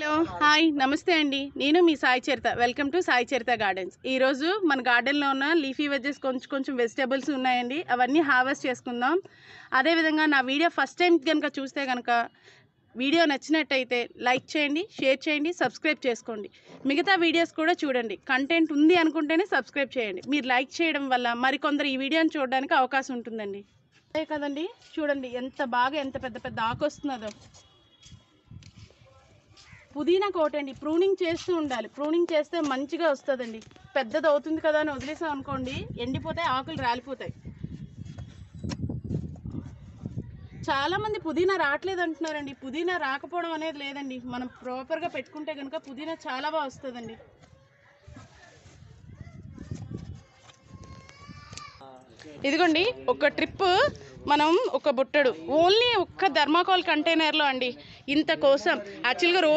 Hello hi నమస్తే అండి. నేను మీ Sai Charitha. Welcome to Sai Charitha gardens. ఈరోజు మన గార్డెన్లో ఉన్న లీఫీ వెజెస్ కొంచెం వెజిటేబుల్స్ ఉన్నాయండి. అవన్నీ హార్వెస్ట్ చేసుకుందాం. అదేవిధంగా నా వీడియో ఫస్ట్ టైం కనుక చూస్తే కనుక వీడియో నచ్చినట్టయితే లైక్ చేయండి, షేర్ చేయండి, సబ్స్క్రైబ్ చేసుకోండి. మిగతా వీడియోస్ కూడా చూడండి. కంటెంట్ ఉంది అనుకుంటేనే సబ్స్క్రైబ్ చేయండి. మీరు లైక్ చేయడం వల్ల మరికొందరు ఈ వీడియోని చూడడానికి అవకాశం ఉంటుందండి. అదే కదండి, చూడండి ఎంత పెద్ద పెద్ద ఆకు వస్తున్నదో. పుదీనా కోటండి, ప్రూనింగ్ చేస్తూ ఉండాలి. ప్రూనింగ్ చేస్తే మంచిగా వస్తుందండి. పెద్దది అవుతుంది కదా అని వదిలేసాం అనుకోండి, ఎండిపోతాయి, ఆకులు రాలిపోతాయి. చాలామంది పుదీనా రావట్లేదు అంటున్నారండి. పుదీనా రాకపోవడం అనేది లేదండి. మనం ప్రాపర్గా పెట్టుకుంటే కనుక పుదీనా చాలా బాగా వస్తుందండి. ఇదిగోండి ఒక ట్రిప్, మనం ఒక బుట్టడు ఓన్లీ ఒక్క థర్మాకోల్ కంటైనర్లో అండి ఇంత కోసం. యాక్చువల్గా